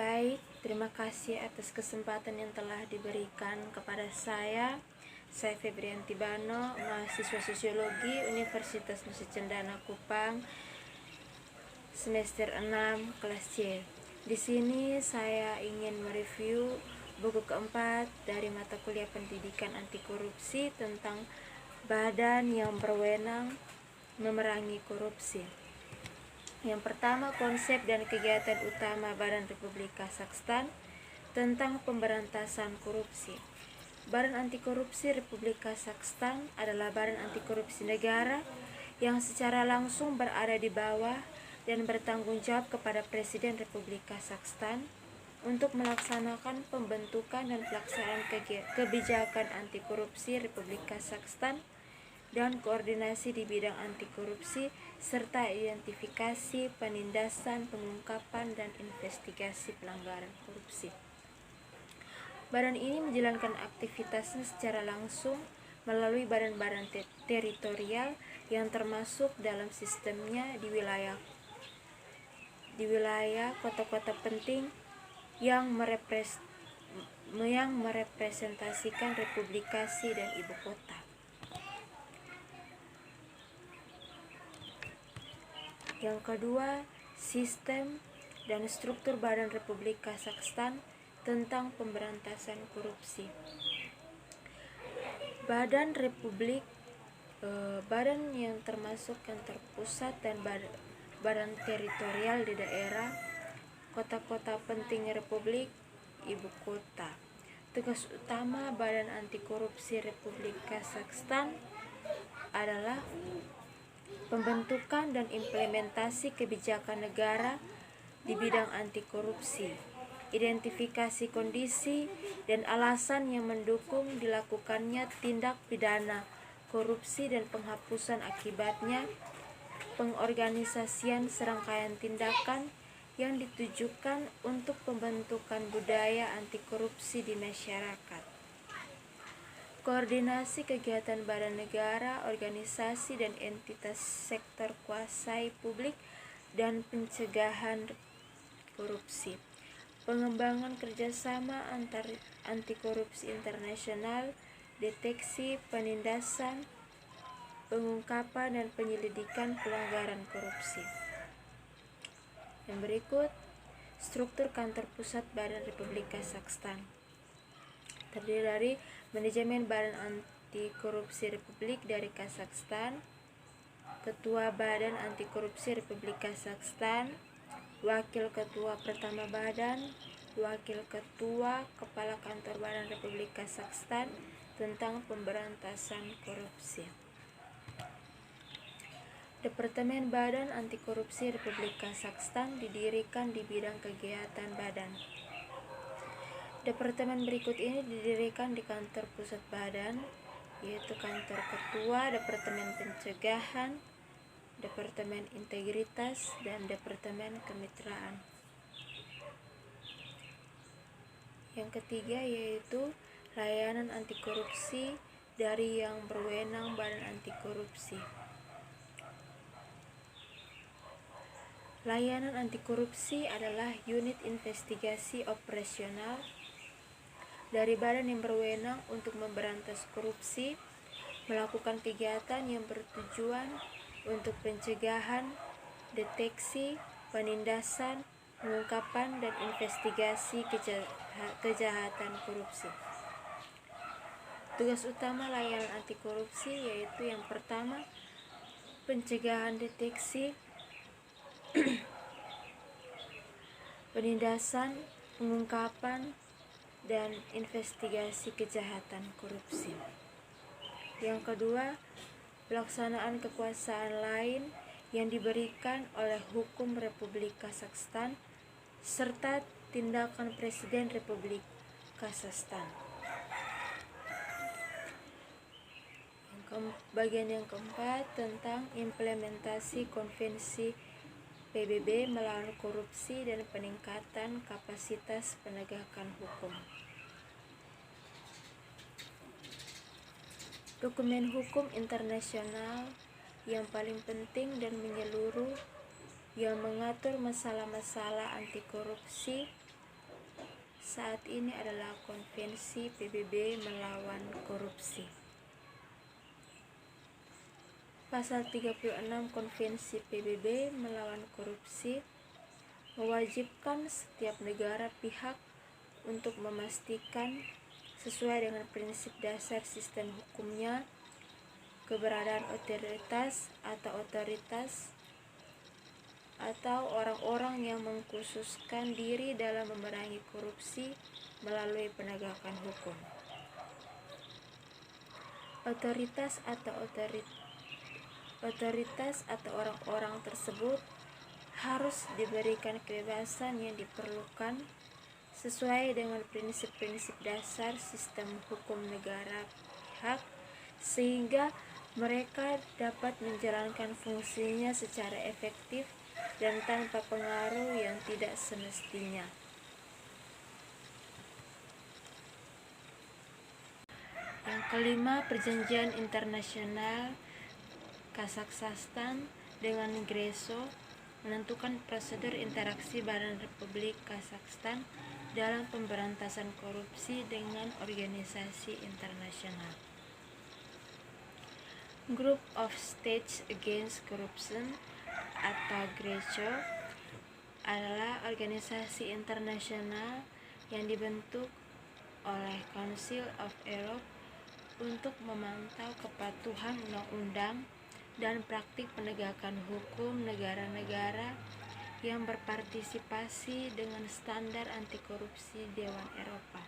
Baik, terima kasih atas kesempatan yang telah diberikan kepada saya. Saya Febrianti Bano, mahasiswa Sosiologi Universitas Nusa Cendana Kupang, semester 6 kelas C. Di sini saya ingin mereview buku keempat dari mata kuliah Pendidikan Anti Korupsi tentang badan yang berwenang memerangi korupsi. Yang pertama, konsep dan kegiatan utama Badan Republik Kazakhstan tentang pemberantasan korupsi. Badan Anti Korupsi Republik Kazakhstan adalah badan anti korupsi negara yang secara langsung berada di bawah dan bertanggung jawab kepada Presiden Republik Kazakhstan untuk melaksanakan pembentukan dan pelaksanaan kebijakan anti korupsi Republik Kazakhstan dan koordinasi di bidang anti korupsi serta identifikasi, penindasan, pengungkapan, dan investigasi pelanggaran korupsi. Badan ini menjalankan aktivitasnya secara langsung melalui badan-badan teritorial yang termasuk dalam sistemnya di wilayah kota-kota penting yang merepresentasikan republikasi dan ibu kota. Yang kedua, sistem dan struktur Badan Republik Kazakhstan tentang pemberantasan korupsi. Badan yang termasuk kantor pusat dan badan teritorial di daerah kota-kota penting Republik Ibu Kota. Tugas utama Badan Anti Korupsi Republik Kazakhstan adalah pembentukan dan implementasi kebijakan negara di bidang anti korupsi, identifikasi kondisi dan alasan yang mendukung dilakukannya tindak pidana korupsi dan penghapusan akibatnya, pengorganisasian serangkaian tindakan yang ditujukan untuk pembentukan budaya anti korupsi di masyarakat. Koordinasi kegiatan badan negara, organisasi, dan entitas sektor kuasai publik dan pencegahan korupsi. Pengembangan kerjasama anti korupsi internasional, deteksi, penindasan, pengungkapan, dan penyelidikan pelanggaran korupsi. Yang berikut, struktur kantor pusat Badan Republik Kazakhstan. Terdiri dari Manajemen Badan Anti Korupsi Republik dari Kazakhstan, Ketua Badan Anti Korupsi Republik Kazakhstan, Wakil Ketua Pertama Badan, Wakil Ketua, Kepala Kantor Badan Republik Kazakhstan tentang pemberantasan korupsi. Departemen Badan Anti Korupsi Republik Kazakhstan didirikan di bidang kegiatan badan. Departemen berikut ini didirikan di kantor pusat badan, yaitu kantor ketua, departemen pencegahan, departemen integritas, dan departemen kemitraan. Yang ketiga yaitu layanan anti korupsi dari yang berwenang Badan Anti Korupsi. Layanan anti korupsi adalah unit investigasi operasional dari badan yang berwenang untuk memberantas korupsi, melakukan kegiatan yang bertujuan untuk pencegahan, deteksi, penindasan, pengungkapan, dan investigasi kejahatan korupsi. Tugas utama layanan anti korupsi yaitu yang pertama, pencegahan, deteksi, penindasan, pengungkapan, dan investigasi kejahatan korupsi. Yang kedua, pelaksanaan kekuasaan lain yang diberikan oleh hukum Republik Kazakhstan serta tindakan Presiden Republik Kazakhstan. Bagian yang keempat tentang implementasi konvensi PBB melawan korupsi dan peningkatan kapasitas penegakan hukum. Dokumen hukum internasional yang paling penting dan menyeluruh yang mengatur masalah-masalah anti korupsi saat ini adalah Konvensi PBB melawan korupsi. Pasal 36 Konvensi PBB melawan korupsi mewajibkan setiap negara pihak untuk memastikan sesuai dengan prinsip dasar sistem hukumnya keberadaan otoritas atau orang-orang yang mengkhususkan diri dalam memerangi korupsi melalui penegakan hukum. Otoritas atau orang-orang tersebut harus diberikan kebebasan yang diperlukan sesuai dengan prinsip-prinsip dasar sistem hukum negara pihak, sehingga mereka dapat menjalankan fungsinya secara efektif dan tanpa pengaruh yang tidak semestinya. Yang kelima, Perjanjian Internasional Kazakhstan dengan GRECO menentukan prosedur interaksi Badan Republik Kazakhstan dalam pemberantasan korupsi dengan organisasi internasional. Group of States Against Corruption atau GRECO adalah organisasi internasional yang dibentuk oleh Council of Europe untuk memantau kepatuhan undang-undang dan praktik penegakan hukum negara-negara yang berpartisipasi dengan standar anti korupsi Dewan Eropa.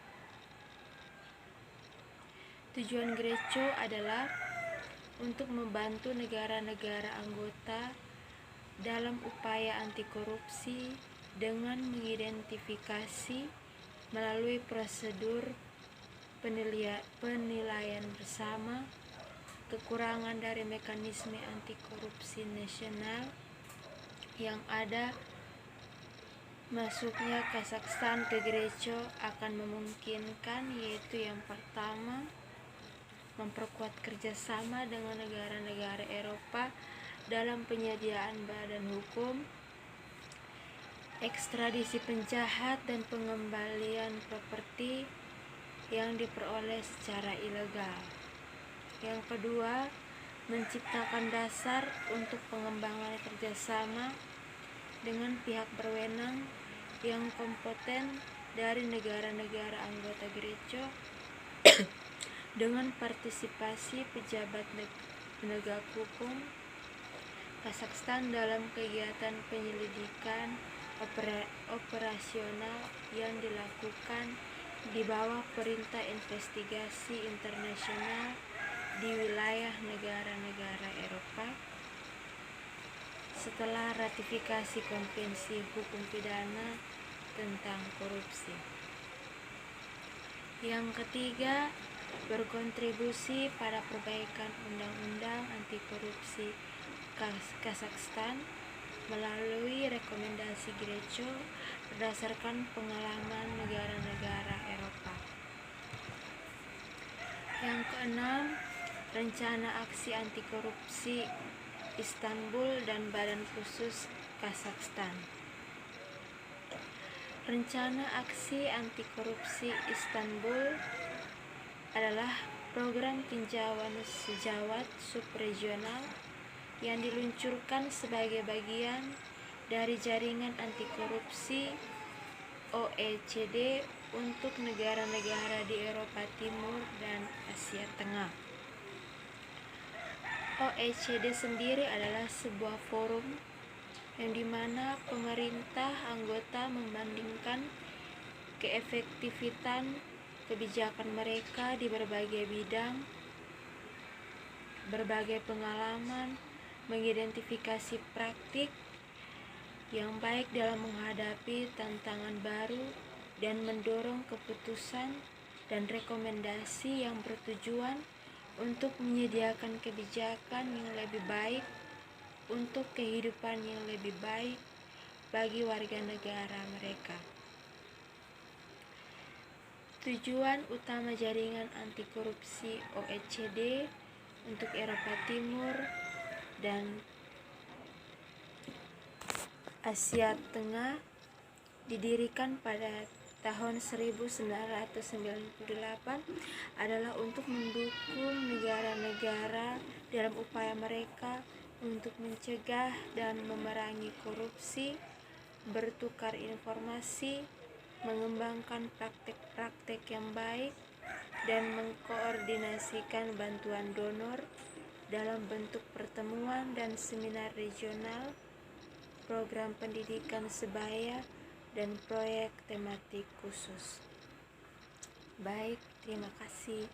Tujuan GRECO adalah untuk membantu negara-negara anggota dalam upaya anti korupsi dengan mengidentifikasi melalui prosedur penilaian bersama kekurangan dari mekanisme anti korupsi nasional yang ada. Masuknya Kazakhstan ke GRECO akan memungkinkan, yaitu yang pertama, memperkuat kerjasama dengan negara-negara Eropa dalam penyediaan badan hukum, ekstradisi penjahat dan pengembalian properti yang diperoleh secara ilegal. Yang kedua, menciptakan dasar untuk pengembangan kerjasama dengan pihak berwenang yang kompeten dari negara-negara anggota GRECO dengan partisipasi pejabat penegak hukum Kazakhstan dalam kegiatan penyelidikan operasional yang dilakukan di bawah perintah investigasi internasional di wilayah negara-negara Eropa setelah ratifikasi Konvensi Hukum Pidana tentang Korupsi. Yang ketiga, berkontribusi pada perbaikan undang-undang anti korupsi Kazakhstan melalui rekomendasi GRECO berdasarkan pengalaman negara-negara Eropa. Yang keenam, rencana aksi anti korupsi Istanbul dan Badan Khusus Kazakhstan. Rencana aksi anti korupsi Istanbul adalah program tinjauan sejawat subregional yang diluncurkan sebagai bagian dari jaringan anti korupsi OECD untuk negara-negara di Eropa Timur dan Asia Tengah. OECD sendiri adalah sebuah forum yang dimana pemerintah anggota membandingkan keefektifan kebijakan mereka di berbagai bidang, berbagai pengalaman, mengidentifikasi praktik yang baik dalam menghadapi tantangan baru dan mendorong keputusan dan rekomendasi yang bertujuan untuk menyediakan kebijakan yang lebih baik untuk kehidupan yang lebih baik bagi warga negara mereka. Tujuan utama jaringan anti korupsi OECD untuk Eropa Timur dan Asia Tengah didirikan pada tahun 1998 adalah untuk mendukung negara-negara dalam upaya mereka untuk mencegah dan memerangi korupsi, bertukar informasi, mengembangkan praktek-praktek yang baik, dan mengkoordinasikan bantuan donor dalam bentuk pertemuan dan seminar regional, program pendidikan sebaya, dan proyek tematik khusus. Baik, terima kasih.